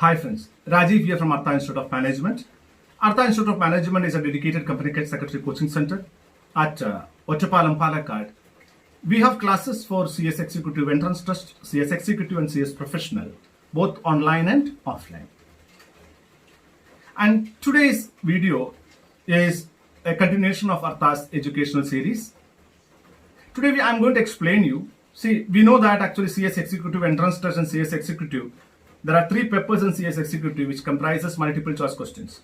Hi friends, Rajiv here from Artha Institute of Management. Artha Institute of Management is a dedicated company secretary coaching center at Ottapalam, Palakkad. We have classes for CS Executive Entrance Test, CS Executive and CS Professional, both online and offline. And today's video is a continuation of Artha's educational series. Today I am going to explain you. See, we know that actually CS Executive Entrance Test and CS Executive, there are three papers in CS Executive which comprises multiple choice questions.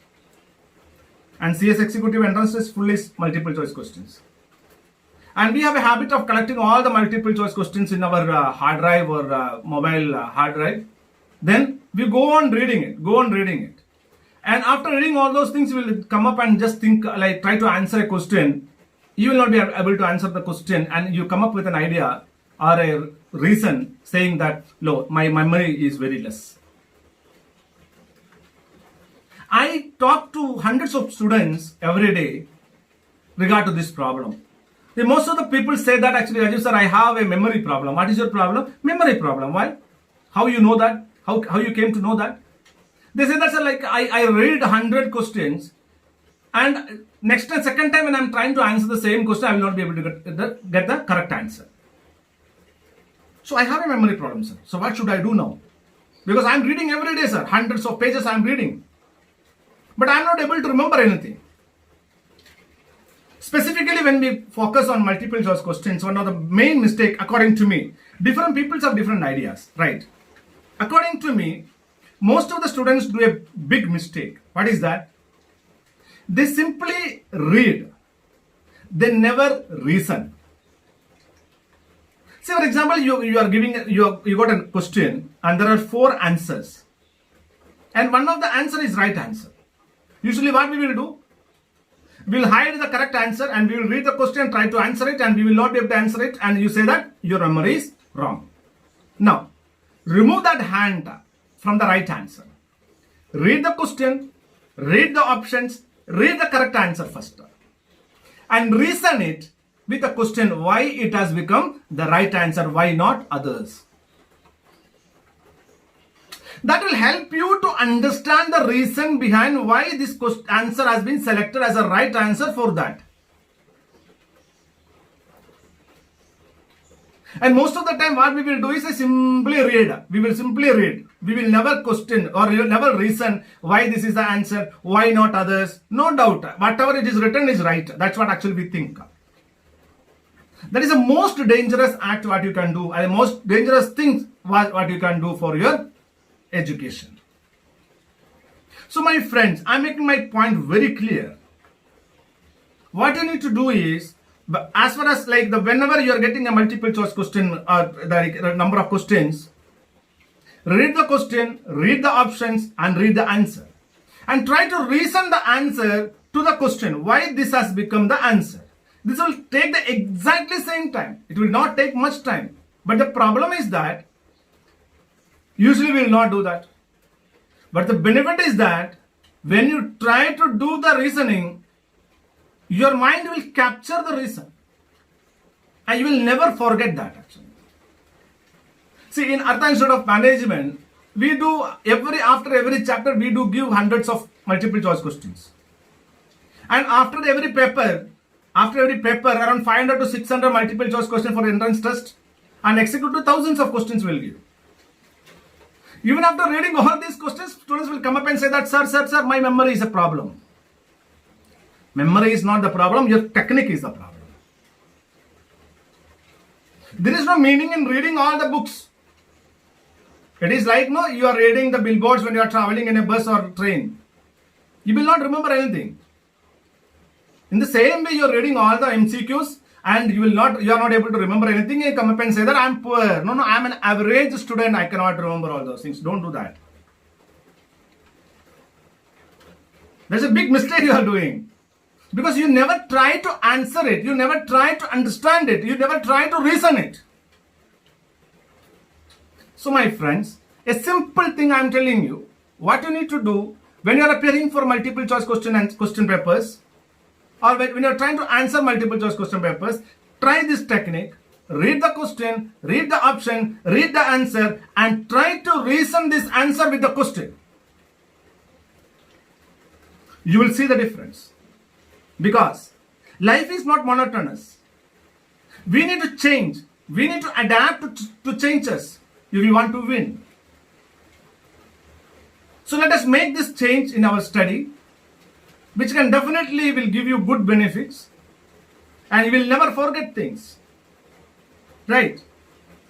And CS Executive Entrance Test fully is multiple choice questions. And we have a habit of collecting all the multiple choice questions in our hard drive or mobile hard drive. Then we go on reading it. And after reading all those things, we will come up and just think, like try to answer a question. You will not be able to answer the question, and you come up with an idea or a reason saying that, no, my memory is very less. I talk to hundreds of students every day regard to this problem. Most of the people say that actually, Rajiv sir, I have a memory problem. What is your problem? Memory problem. Why? How you know that? How you came to know that? They say that, sir, like I read 100 questions and next and second time when I'm trying to answer the same question, I will not be able to get the correct answer. So I have a memory problem, sir. So what should I do now? Because I'm reading every day, sir. Hundreds of pages I'm reading. But I'm not able to remember anything. Specifically when we focus on multiple choice questions, one of the main mistake, according to me, different people have different ideas, right? According to me, most of the students do a big mistake. What is that? They simply read. They never reason. Say for example, you got a question and there are 4 answers. And one of the answer is right answer. Usually what we will do? We will hide the correct answer and we will read the question, try to answer it, and we will not be able to answer it, and you say that your memory is wrong. Now, remove that hand from the right answer. Read the question, read the options, read the correct answer first. And reason it with the question why it has become the right answer, why not others. That will help you to understand the reason behind why this answer has been selected as a right answer for that. And most of the time what we will do is simply read. We will simply read. We will never question or we will never reason why this is the answer, why not others. No doubt, whatever it is written is right. That's what actually we think. That is the most dangerous act what you can do, and the most dangerous thing what you can do for your education. So my friends, I'm making my point very clear. What you need to do is, as far as like whenever you are getting a multiple choice question or the number of questions, read the question, read the options and read the answer. And try to reason the answer to the question, why this has become the answer. This will take the exactly same time. It will not take much time. But the problem is that usually we will not do that. But the benefit is that when you try to do the reasoning, your mind will capture the reason. And you will never forget that actually. See, in Artha Institute of Management, we do after every chapter, we do give hundreds of multiple choice questions. And after every paper, around 500 to 600 multiple choice questions for entrance test, and executive thousands of questions will give. Even after reading all these questions, students will come up and say that, sir, my memory is a problem. Memory is not the problem, your technique is the problem. There is no meaning in reading all the books. It is like, no, you are reading the billboards when you are traveling in a bus or train. You will not remember anything. In the same way, you are reading all the MCQs and you are not able to remember anything. You come up and say that I am poor. No, I am an average student. I cannot remember all those things. Don't do that. There's a big mistake you are doing. Because you never try to answer it. You never try to understand it. You never try to reason it. So my friends, a simple thing I am telling you, what you need to do when you are appearing for multiple choice question papers, or when you are trying to answer multiple choice question papers, try this technique. Read the question, read the option, read the answer, and try to reason this answer with the question. You will see the difference. Because life is not monotonous. We need to change. We need to adapt to changes if we want to win. So let us make this change in our study, which can definitely will give you good benefits, and you will never forget things. Right?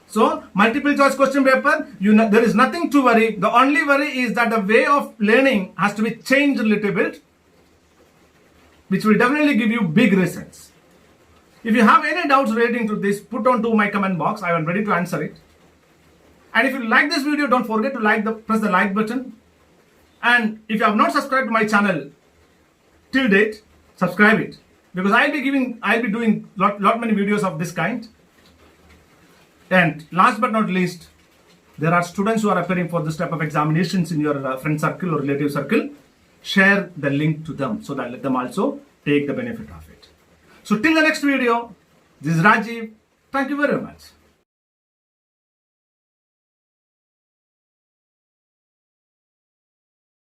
So multiple choice question paper, there is nothing to worry. The only worry is that the way of learning has to be changed a little bit, which will definitely give you big results. If you have any doubts relating to this, put onto my comment box. I am ready to answer it. And if you like this video, don't forget to press the like button. And if you have not subscribed to my channel till date, subscribe it, because I'll be doing lot many videos of this kind. And last but not least, there are students who are appearing for this type of examinations in your friend circle or relative circle. Share the link to them so that let them also take the benefit of it. So till the next video, this is Rajiv. Thank you very much.